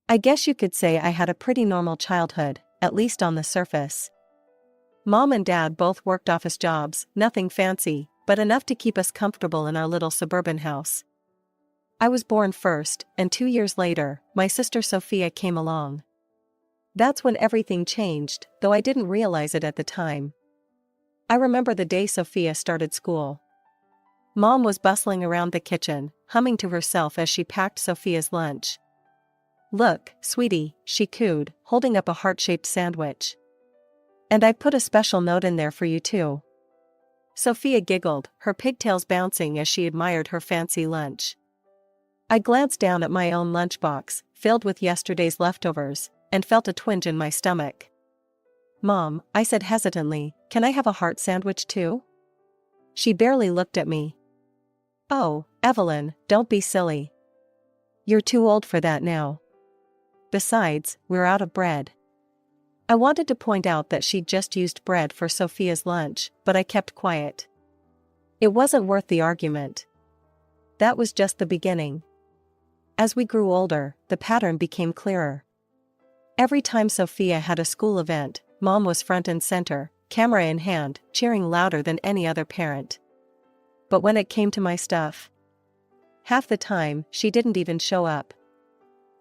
I guess you could say I had a pretty normal childhood, at least on the surface. Mom and Dad both worked office jobs, nothing fancy, but enough to keep us comfortable in our little suburban house. I was born first, and 2 years later, my sister Sophia came along. That's when everything changed, though I didn't realize it at the time. I remember the day Sophia started school. Mom was bustling around the kitchen, humming to herself as she packed Sophia's lunch. "Look, sweetie," she cooed, holding up a heart-shaped sandwich. "And I put a special note in there for you too." Sophia giggled, her pigtails bouncing as she admired her fancy lunch. I glanced down at my own lunchbox, filled with yesterday's leftovers, and felt a twinge in my stomach. "Mom," I said hesitantly, "can I have a heart sandwich too?" She barely looked at me. "Oh, Evelyn, don't be silly. You're too old for that now. Besides, we're out of bread." I wanted to point out that she'd just used bread for Sophia's lunch, but I kept quiet. It wasn't worth the argument. That was just the beginning. As we grew older, the pattern became clearer. Every time Sophia had a school event, Mom was front and center, camera in hand, cheering louder than any other parent. But when it came to my stuff, half the time, she didn't even show up.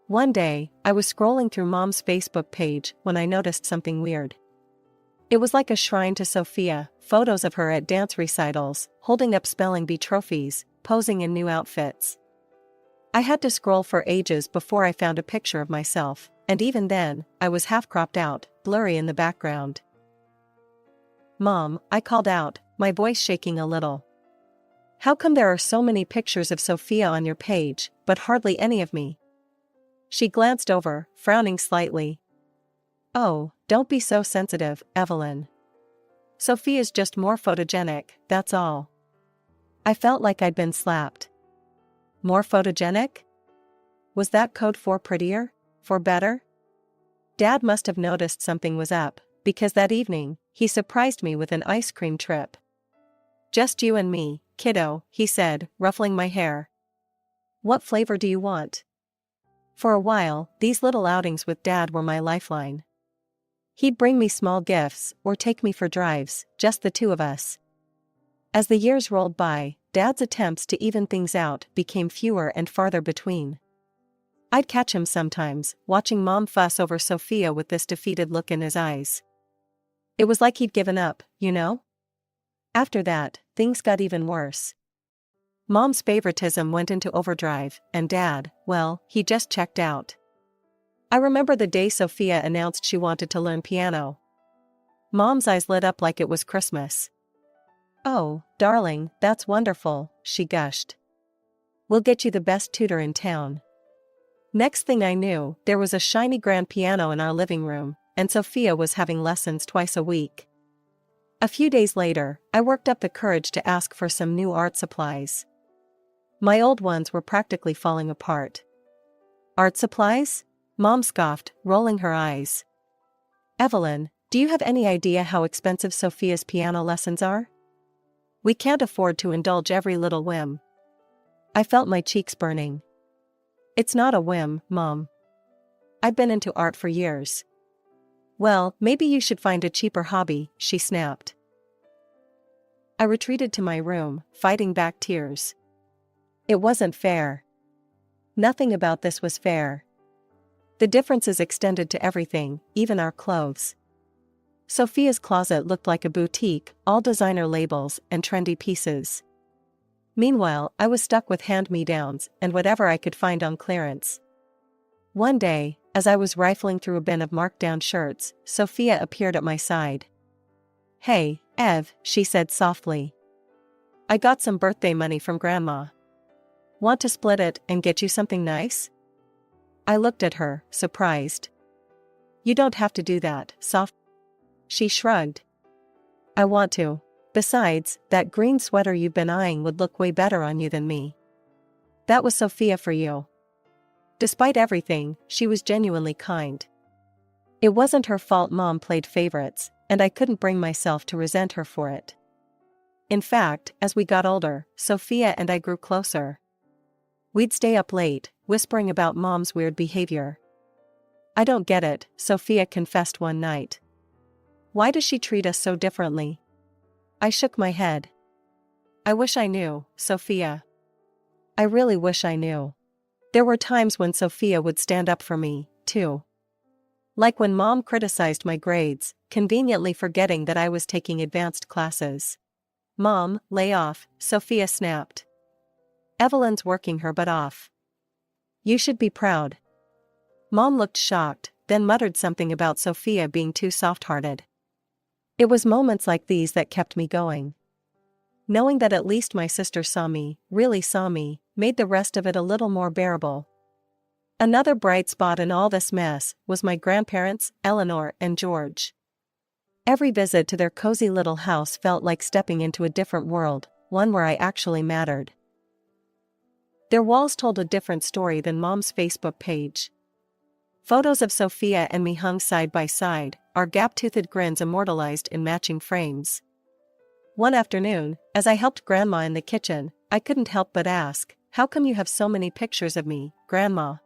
One day, I was scrolling through Mom's Facebook page when I noticed something weird. It was like a shrine to Sophia, photos of her at dance recitals, holding up spelling bee trophies, posing in new outfits. I had to scroll for ages before I found a picture of myself, and even then, I was half cropped out, blurry in the background. "Mom," I called out, my voice shaking a little. "How come there are so many pictures of Sophia on your page, but hardly any of me?" She glanced over, frowning slightly. "Oh, don't be so sensitive, Evelyn. Sophia's just more photogenic, that's all." I felt like I'd been slapped. More photogenic? Was that code for prettier? For better? Dad must have noticed something was up, because that evening, he surprised me with an ice cream trip. "Just you and me, kiddo," he said, ruffling my hair. "What flavor do you want?" For a while, these little outings with Dad were my lifeline. He'd bring me small gifts, or take me for drives, just the two of us. As the years rolled by, Dad's attempts to even things out became fewer and farther between. I'd catch him sometimes, watching Mom fuss over Sophia with this defeated look in his eyes. It was like he'd given up, you know? After that, things got even worse. Mom's favoritism went into overdrive, and Dad, well, he just checked out. I remember the day Sophia announced she wanted to learn piano. Mom's eyes lit up like it was Christmas. "Oh, darling, that's wonderful," she gushed. "We'll get you the best tutor in town." Next thing I knew, there was a shiny grand piano in our living room, and Sophia was having lessons twice a week. A few days later, I worked up the courage to ask for some new art supplies. My old ones were practically falling apart. "Art supplies?" Mom scoffed, rolling her eyes. "Evelyn, do you have any idea how expensive Sophia's piano lessons are? We can't afford to indulge every little whim." I felt my cheeks burning. "It's not a whim, Mom. I've been into art for years." "Well, maybe you should find a cheaper hobby," she snapped. I retreated to my room, fighting back tears. It wasn't fair. Nothing about this was fair. The differences extended to everything, even our clothes. Sophia's closet looked like a boutique, all designer labels and trendy pieces. Meanwhile, I was stuck with hand-me-downs and whatever I could find on clearance. One day, as I was rifling through a bin of marked-down shirts, Sophia appeared at my side. "Hey, Ev," she said softly. "I got some birthday money from Grandma. Want to split it and get you something nice?" I looked at her, surprised. "You don't have to do that, Soph." She shrugged. "I want to. Besides, that green sweater you've been eyeing would look way better on you than me." That was Sophia for you. Despite everything, she was genuinely kind. It wasn't her fault Mom played favorites, and I couldn't bring myself to resent her for it. In fact, as we got older, Sophia and I grew closer. We'd stay up late, whispering about Mom's weird behavior. I don't get it, Sophia confessed one night. Why does she treat us so differently? I shook my head. I wish I knew, Sophia. I really wish I knew. There were times when Sophia would stand up for me, too. Like when Mom criticized my grades, conveniently forgetting that I was taking advanced classes. Mom, lay off, Sophia snapped. Evelyn's working her butt off. You should be proud. Mom looked shocked, then muttered something about Sophia being too soft-hearted. It was moments like these that kept me going. Knowing that at least my sister saw me, really saw me, made the rest of it a little more bearable. Another bright spot in all this mess was my grandparents, Eleanor and George. Every visit to their cozy little house felt like stepping into a different world, one where I actually mattered. Their walls told a different story than Mom's Facebook page. Photos of Sophia and me hung side by side, our gap-toothed grins immortalized in matching frames. One afternoon, as I helped Grandma in the kitchen, I couldn't help but ask, "How come you have so many pictures of me, Grandma?"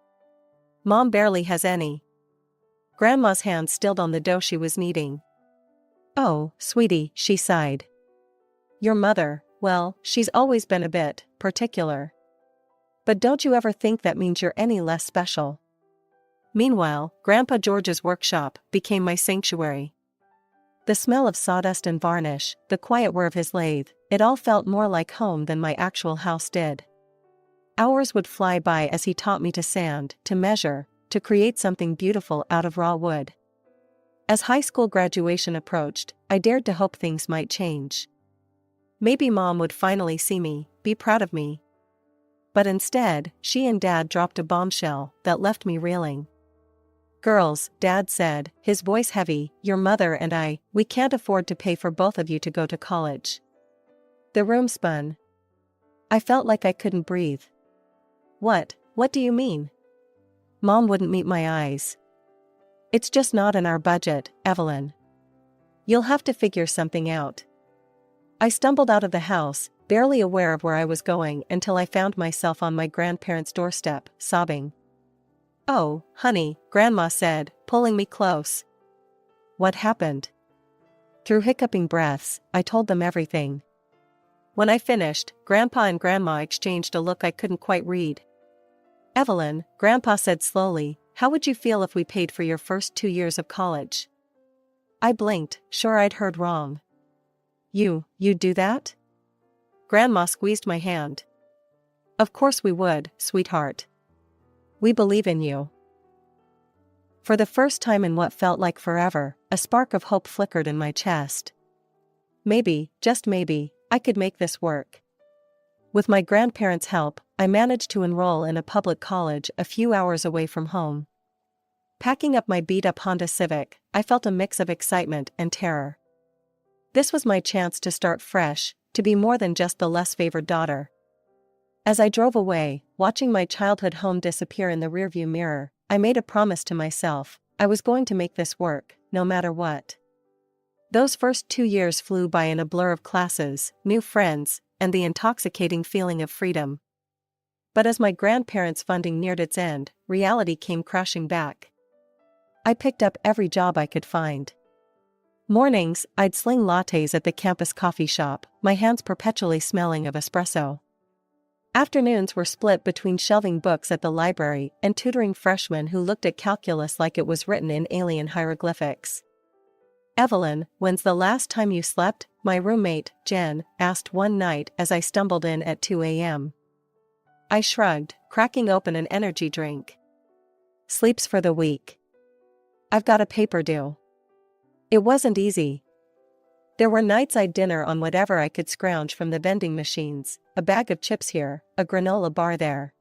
"Mom barely has any." Grandma's hand stilled on the dough she was kneading. "Oh, sweetie," she sighed. "Your mother, well, she's always been a bit particular. But don't you ever think that means you're any less special?" Meanwhile, Grandpa George's workshop became my sanctuary. The smell of sawdust and varnish, the quiet whir of his lathe, it all felt more like home than my actual house did. Hours would fly by as he taught me to sand, to measure, to create something beautiful out of raw wood. As high school graduation approached, I dared to hope things might change. Maybe Mom would finally see me, be proud of me. But instead, she and Dad dropped a bombshell that left me reeling. "Girls," Dad said, his voice heavy, "your mother and I, we can't afford to pay for both of you to go to college." The room spun. I felt like I couldn't breathe. What do you mean?" Mom wouldn't meet my eyes. "It's just not in our budget, Evelyn. You'll have to figure something out." I stumbled out of the house, barely aware of where I was going until I found myself on my grandparents' doorstep, sobbing. "Oh, honey," Grandma said, pulling me close. "What happened?" Through hiccuping breaths, I told them everything. When I finished, Grandpa and Grandma exchanged a look I couldn't quite read. "Evelyn," Grandpa said slowly, "how would you feel if we paid for your first 2 years of college?" I blinked, sure I'd heard wrong. You'd do that?" Grandma squeezed my hand. "Of course we would, sweetheart. We believe in you." For the first time in what felt like forever, a spark of hope flickered in my chest. Maybe, just maybe, I could make this work. With my grandparents' help, I managed to enroll in a public college a few hours away from home. Packing up my beat-up Honda Civic, I felt a mix of excitement and terror. This was my chance to start fresh, to be more than just the less favored daughter. As I drove away, watching my childhood home disappear in the rearview mirror, I made a promise to myself: I was going to make this work, no matter what. Those first 2 years flew by in a blur of classes, new friends, and the intoxicating feeling of freedom. But as my grandparents' funding neared its end, reality came crashing back. I picked up every job I could find. Mornings, I'd sling lattes at the campus coffee shop, my hands perpetually smelling of espresso. Afternoons were split between shelving books at the library and tutoring freshmen who looked at calculus like it was written in alien hieroglyphics. "Evelyn, when's the last time you slept?" my roommate, Jen, asked one night as I stumbled in at 2 a.m. I shrugged, cracking open an energy drink. "Sleep's for the weak. I've got a paper due." It wasn't easy. There were nights I'd dinner on whatever I could scrounge from the vending machines, a bag of chips here, a granola bar there.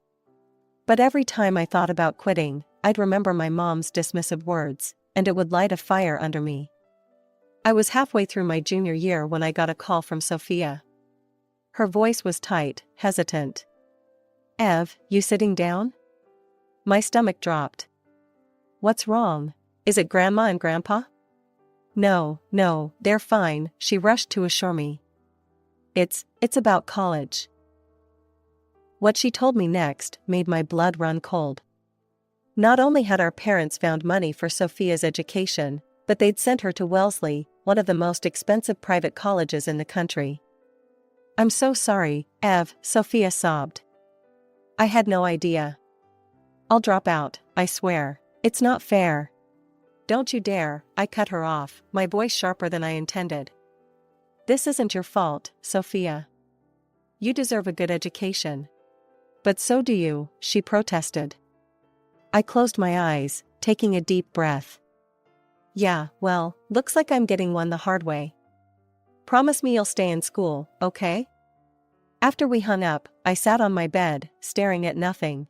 But every time I thought about quitting, I'd remember my mom's dismissive words, and it would light a fire under me. I was halfway through my junior year when I got a call from Sophia. Her voice was tight, hesitant. "Ev, you sitting down?" My stomach dropped. "What's wrong? Is it Grandma and Grandpa?" No, they're fine," she rushed to assure me. It's about college." What she told me next made my blood run cold. Not only had our parents found money for Sophia's education, but they'd sent her to Wellesley, one of the most expensive private colleges in the country. "I'm so sorry, Ev," Sophia sobbed. "I had no idea. I'll drop out, I swear. It's not fair." "Don't you dare," I cut her off, my voice sharper than I intended. "This isn't your fault, Sophia. You deserve a good education." "But so do you," she protested. I closed my eyes, taking a deep breath. "Yeah, well, looks like I'm getting one the hard way. Promise me you'll stay in school, okay?" After we hung up, I sat on my bed, staring at nothing.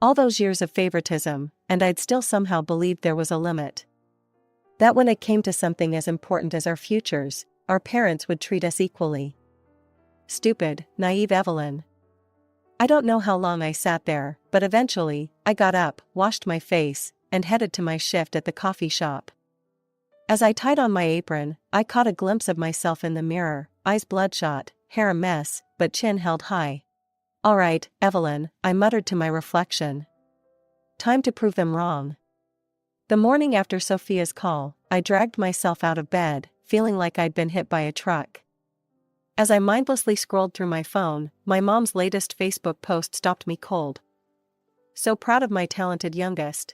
All those years of favoritism, and I'd still somehow believed there was a limit. That when it came to something as important as our futures, our parents would treat us equally. Stupid, naive Evelyn. I don't know how long I sat there, but eventually, I got up, washed my face, and headed to my shift at the coffee shop. As I tied on my apron, I caught a glimpse of myself in the mirror, eyes bloodshot, hair a mess, but chin held high. "All right, Evelyn," I muttered to my reflection. "Time to prove them wrong." The morning after Sophia's call, I dragged myself out of bed, feeling like I'd been hit by a truck. As I mindlessly scrolled through my phone, my mom's latest Facebook post stopped me cold. "So proud of my talented youngest.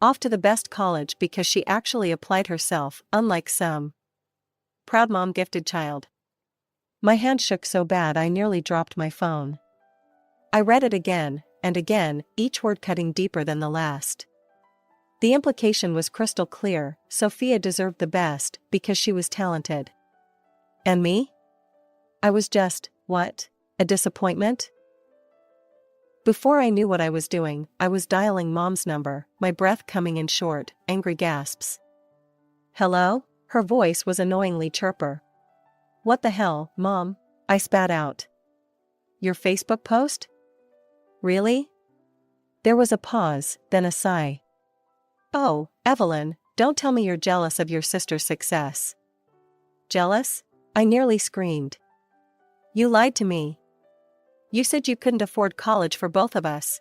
Off to the best college because she actually applied herself, unlike some. Proud mom gifted child." My hand shook so bad I nearly dropped my phone. I read it again, and again, each word cutting deeper than the last. The implication was crystal clear: Sophia deserved the best, because she was talented. And me? I was just, what? A disappointment? Before I knew what I was doing, I was dialing Mom's number, my breath coming in short, angry gasps. "Hello?" Her voice was annoyingly chirper. "What the hell, Mom?" I spat out. "Your Facebook post? Really?" There was a pause, then a sigh. "Oh, Evelyn, don't tell me you're jealous of your sister's success." "Jealous?" I nearly screamed. "You lied to me. You said you couldn't afford college for both of us."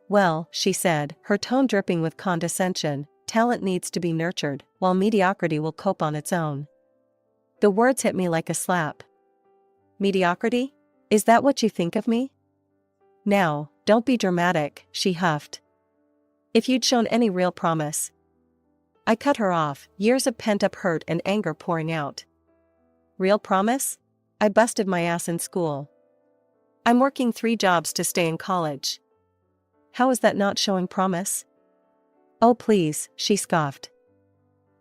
"Well," she said, her tone dripping with condescension, "talent needs to be nurtured, while mediocrity will cope on its own." The words hit me like a slap. "Mediocrity? Is that what you think of me?" "Now, don't be dramatic," she huffed. "If you'd shown any real promise." I cut her off, years of pent-up hurt and anger pouring out. "Real promise? I busted my ass in school. I'm working 3 jobs to stay in college. How is that not showing promise?" "Oh please," she scoffed.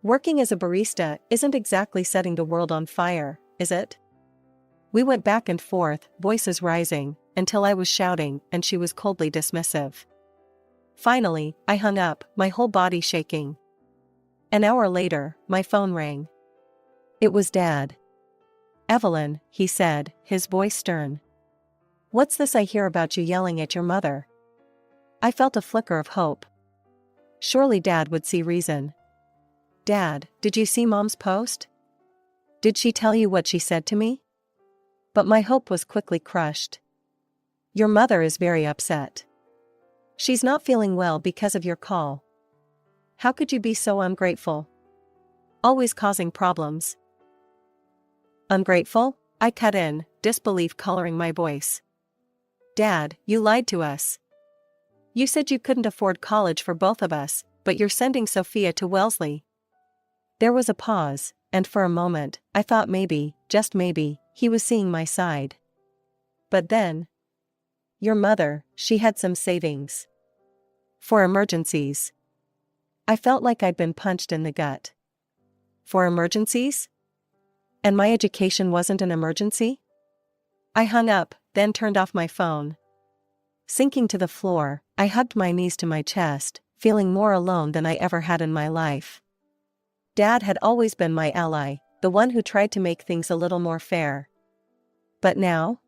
"Working as a barista isn't exactly setting the world on fire, is it?" We went back and forth, voices rising, until I was shouting and she was coldly dismissive. Finally, I hung up, my whole body shaking. An hour later, my phone rang. It was Dad. "Evelyn," he said, his voice stern. "What's this I hear about you yelling at your mother?" I felt a flicker of hope. Surely Dad would see reason. "Dad, did you see Mom's post? Did she tell you what she said to me?" But my hope was quickly crushed. "Your mother is very upset. She's not feeling well because of your call. How could you be so ungrateful? Always causing problems." "Ungrateful?" I cut in, disbelief coloring my voice. "Dad, you lied to us. You said you couldn't afford college for both of us, but you're sending Sophia to Wellesley." There was a pause, and for a moment, I thought maybe, just maybe, he was seeing my side. But then, "Your mother, she had some savings. For emergencies." I felt like I'd been punched in the gut. For emergencies? And my education wasn't an emergency? I hung up, then turned off my phone. Sinking to the floor, I hugged my knees to my chest, feeling more alone than I ever had in my life. Dad had always been my ally, the one who tried to make things a little more fair. But now?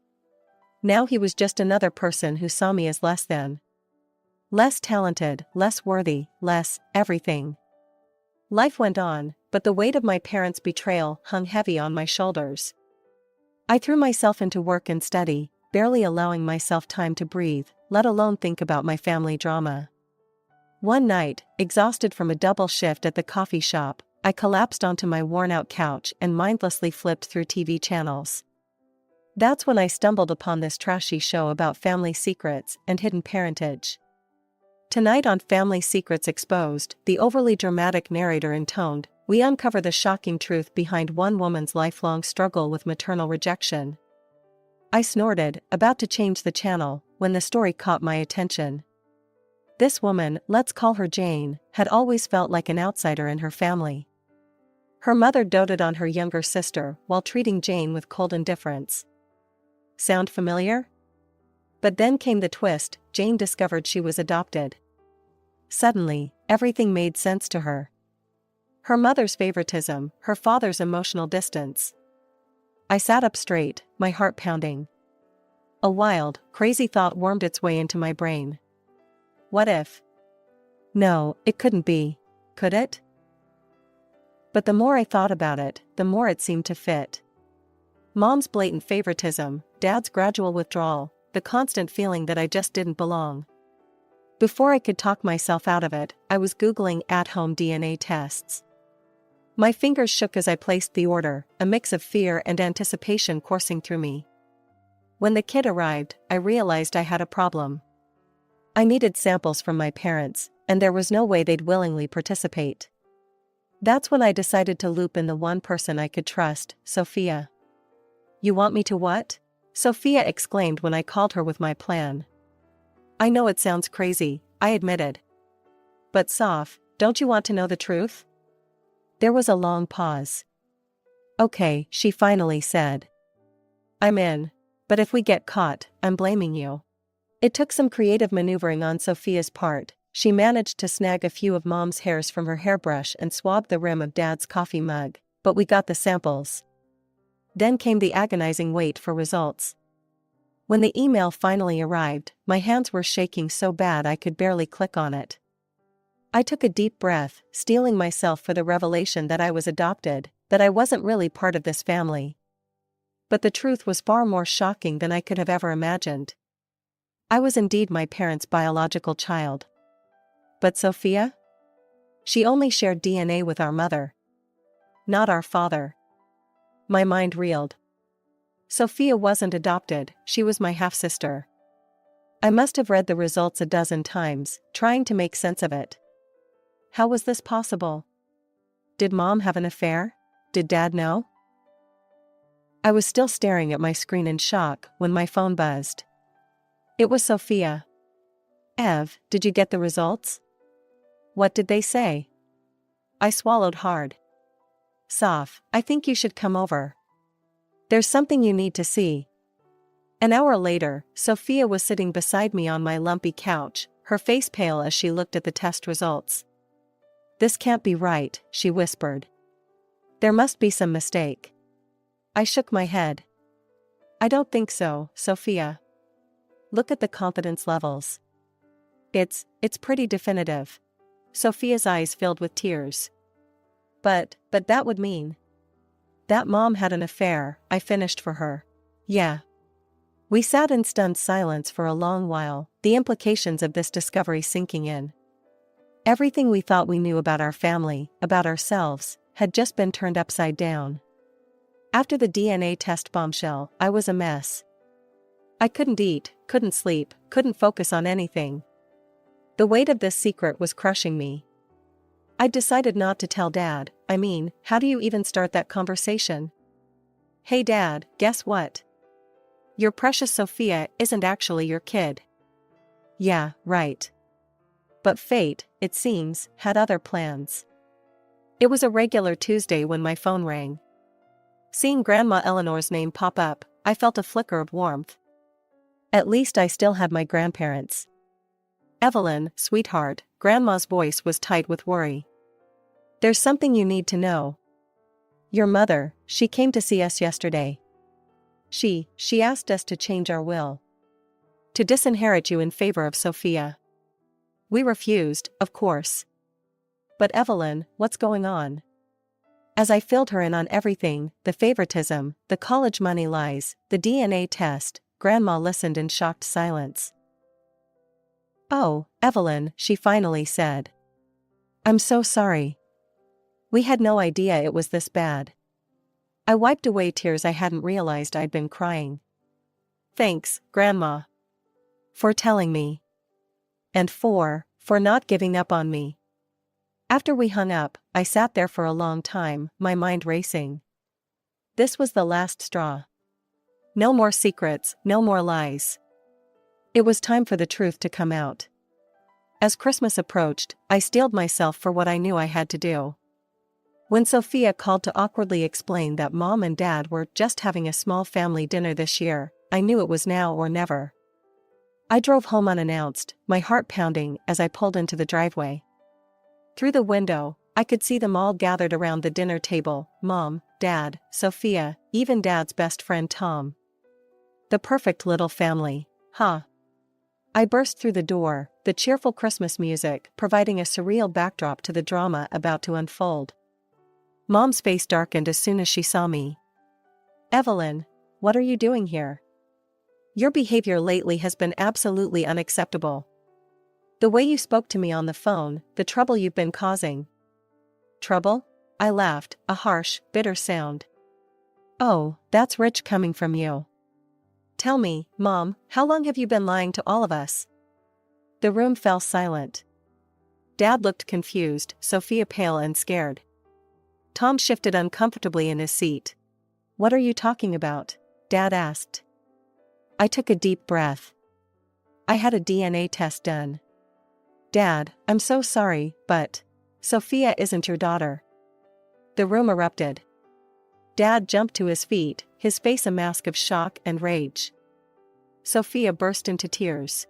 Now he was just another person who saw me as less than. Less talented, less worthy, less everything. Life went on, but the weight of my parents' betrayal hung heavy on my shoulders. I threw myself into work and study, barely allowing myself time to breathe, let alone think about my family drama. One night, exhausted from a double shift at the coffee shop, I collapsed onto my worn-out couch and mindlessly flipped through TV channels. That's when I stumbled upon this trashy show about family secrets and hidden parentage. Tonight on Family Secrets Exposed, the overly dramatic narrator intoned, we uncover the shocking truth behind one woman's lifelong struggle with maternal rejection. I snorted, about to change the channel, when the story caught my attention. This woman, let's call her Jane, had always felt like an outsider in her family. Her mother doted on her younger sister while treating Jane with cold indifference. Sound familiar? But then came the twist. Jane discovered she was adopted. Suddenly, everything made sense to her. Her mother's favoritism, her father's emotional distance. I sat up straight, my heart pounding. A wild, crazy thought wormed its way into my brain. What if? No, it couldn't be, could it? But the more I thought about it, the more it seemed to fit. Mom's blatant favoritism, Dad's gradual withdrawal, the constant feeling that I just didn't belong. Before I could talk myself out of it, I was Googling at-home DNA tests. My fingers shook as I placed the order, a mix of fear and anticipation coursing through me. When the kit arrived, I realized I had a problem. I needed samples from my parents, and there was no way they'd willingly participate. That's when I decided to loop in the one person I could trust, Sophia. You want me to what? Sophia exclaimed when I called her with my plan. I know it sounds crazy, I admitted. But Soph, don't you want to know the truth? There was a long pause. Okay, she finally said. I'm in. But if we get caught, I'm blaming you. It took some creative maneuvering on Sophia's part. She managed to snag a few of Mom's hairs from her hairbrush and swabbed the rim of Dad's coffee mug, but we got the samples. Then came the agonizing wait for results. When the email finally arrived, my hands were shaking so bad I could barely click on it. I took a deep breath, steeling myself for the revelation that I was adopted, that I wasn't really part of this family. But the truth was far more shocking than I could have ever imagined. I was indeed my parents' biological child. But Sophia? She only shared DNA with our mother. Not our father. My mind reeled. Sophia wasn't adopted, she was my half-sister. I must have read the results a dozen times, trying to make sense of it. How was this possible? Did Mom have an affair? Did Dad know? I was still staring at my screen in shock when my phone buzzed. It was Sophia. Ev, did you get the results? What did they say? I swallowed hard. Soph, I think you should come over. There's something you need to see. An hour later, Sophia was sitting beside me on my lumpy couch, her face pale as she looked at the test results. This can't be right, she whispered. There must be some mistake. I shook my head. I don't think so, Sophia. Look at the confidence levels. It's pretty definitive. Sophia's eyes filled with tears. But that would mean that Mom had an affair, I finished for her. Yeah. We sat in stunned silence for a long while, the implications of this discovery sinking in. Everything we thought we knew about our family, about ourselves, had just been turned upside down. After the DNA test bombshell, I was a mess. I couldn't eat, couldn't sleep, couldn't focus on anything. The weight of this secret was crushing me. I decided not to tell Dad. I mean, how do you even start that conversation? Hey Dad, guess what? Your precious Sophia isn't actually your kid. Yeah, right. But fate, it seems, had other plans. It was a regular Tuesday when my phone rang. Seeing Grandma Eleanor's name pop up, I felt a flicker of warmth. At least I still had my grandparents. Evelyn, sweetheart, Grandma's voice was tight with worry. There's something you need to know. Your mother, she came to see us yesterday. She asked us to change our will. To disinherit you in favor of Sophia. We refused, of course. But Evelyn, what's going on? As I filled her in on everything, the favoritism, the college money lies, the DNA test, Grandma listened in shocked silence. Oh, Evelyn, she finally said. I'm so sorry. We had no idea it was this bad. I wiped away tears I hadn't realized I'd been crying. Thanks, Grandma. For telling me. And for not giving up on me. After we hung up, I sat there for a long time, my mind racing. This was the last straw. No more secrets, no more lies. It was time for the truth to come out. As Christmas approached, I steeled myself for what I knew I had to do. When Sophia called to awkwardly explain that Mom and Dad were just having a small family dinner this year, I knew it was now or never. I drove home unannounced, my heart pounding as I pulled into the driveway. Through the window, I could see them all gathered around the dinner table, Mom, Dad, Sophia, even Dad's best friend Tom. The perfect little family, huh? I burst through the door, the cheerful Christmas music providing a surreal backdrop to the drama about to unfold. Mom's face darkened as soon as she saw me. Evelyn, what are you doing here? Your behavior lately has been absolutely unacceptable. The way you spoke to me on the phone, the trouble you've been causing. Trouble? I laughed, a harsh, bitter sound. Oh, that's rich coming from you. Tell me, Mom, how long have you been lying to all of us? The room fell silent. Dad looked confused, Sophia pale and scared. Tom shifted uncomfortably in his seat. What are you talking about? Dad asked. I took a deep breath. I had a DNA test done. Dad, I'm so sorry, but Sophia isn't your daughter. The room erupted. Dad jumped to his feet, his face a mask of shock and rage. Sophia burst into tears.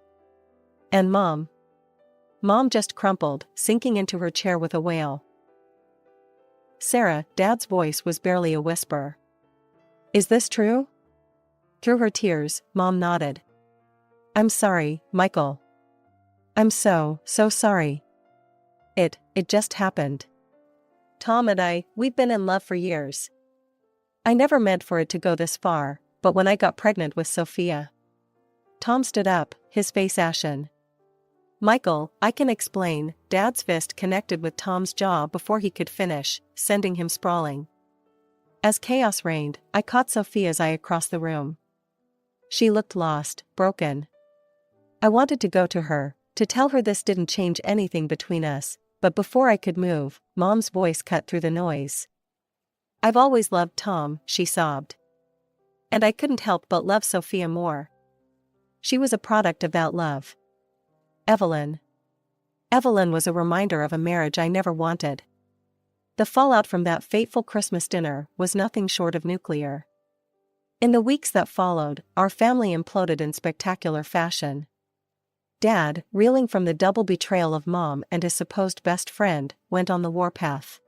And Mom? Mom just crumpled, sinking into her chair with a wail. Sarah, Dad's voice was barely a whisper. Is this true? Through her tears, Mom nodded. I'm sorry, Michael. I'm so sorry. It just happened. Tom and we've been in love for years. I never meant for it to go this far, but when I got pregnant with Sophia. Tom stood up, his face ashen. Michael, I can explain. Dad's fist connected with Tom's jaw before he could finish, sending him sprawling. As chaos reigned, I caught Sophia's eye across the room. She looked lost, broken. I wanted to go to her, to tell her this didn't change anything between us, but before I could move, Mom's voice cut through the noise. I've always loved Tom, she sobbed. And I couldn't help but love Sophia more. She was a product of that love. Evelyn. Evelyn was a reminder of a marriage I never wanted. The fallout from that fateful Christmas dinner was nothing short of nuclear. In the weeks that followed, our family imploded in spectacular fashion. Dad, reeling from the double betrayal of Mom and his supposed best friend, went on the warpath.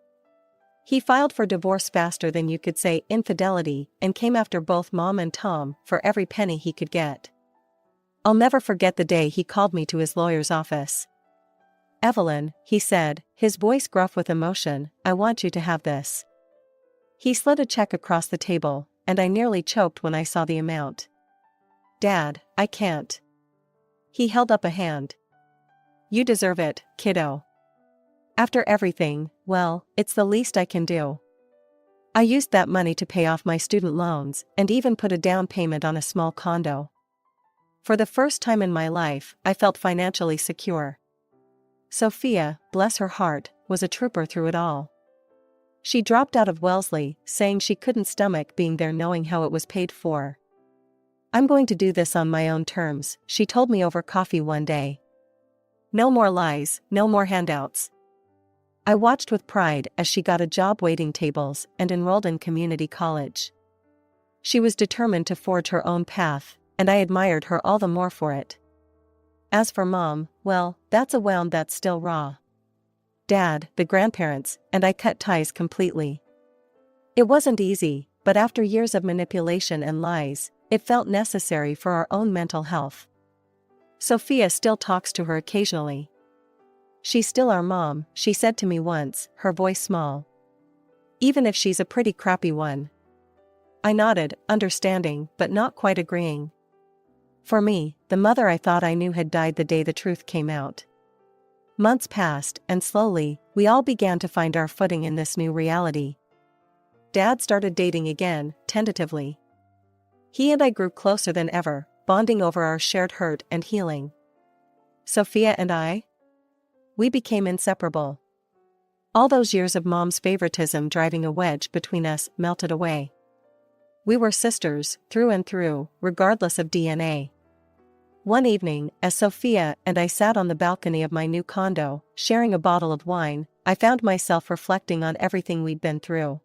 He filed for divorce faster than you could say infidelity and came after both Mom and Tom for every penny he could get. I'll never forget the day he called me to his lawyer's office. Evelyn, he said, his voice gruff with emotion, I want you to have this. He slid a check across the table, and I nearly choked when I saw the amount. Dad, I can't. He held up a hand. You deserve it, kiddo. After everything, well, it's the least I can do. I used that money to pay off my student loans and even put a down payment on a small condo. For the first time in my life, I felt financially secure. Sophia, bless her heart, was a trooper through it all. She dropped out of Wellesley, saying she couldn't stomach being there knowing how it was paid for. I'm going to do this on my own terms, she told me over coffee one day. No more lies, no more handouts. I watched with pride as she got a job waiting tables and enrolled in community college. She was determined to forge her own path, and I admired her all the more for it. As for Mom, well, that's a wound that's still raw. Dad, the grandparents, and I cut ties completely. It wasn't easy, but after years of manipulation and lies, it felt necessary for our own mental health. Sophia still talks to her occasionally. She's still our mom, she said to me once, her voice small. Even if she's a pretty crappy one. I nodded, understanding, but not quite agreeing. For me, the mother I thought I knew had died the day the truth came out. Months passed, and slowly, we all began to find our footing in this new reality. Dad started dating again, tentatively. He and I grew closer than ever, bonding over our shared hurt and healing. Sophia and I? We became inseparable. All those years of Mom's favoritism driving a wedge between us melted away. We were sisters, through and through, regardless of DNA. One evening, as Sophia and I sat on the balcony of my new condo, sharing a bottle of wine, I found myself reflecting on everything we'd been through.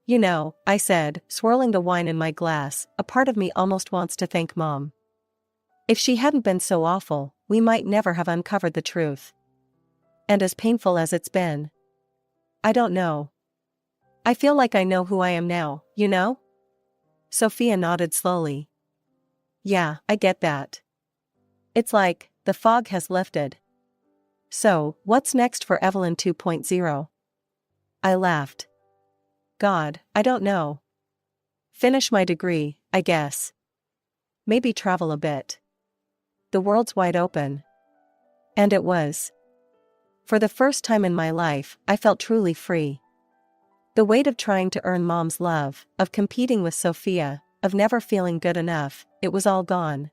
You know, I said, swirling the wine in my glass, a part of me almost wants to thank Mom. If she hadn't been so awful, we might never have uncovered the truth. And as painful as it's been, I don't know. I feel like I know who I am now, you know? Sophia nodded slowly. Yeah, I get that. It's like, the fog has lifted. So, what's next for Evelyn 2.0? I laughed. God, I don't know. Finish my degree, I guess. Maybe travel a bit. The world's wide open. And it was. For the first time in my life, I felt truly free. The weight of trying to earn Mom's love, of competing with Sophia, of never feeling good enough, it was all gone.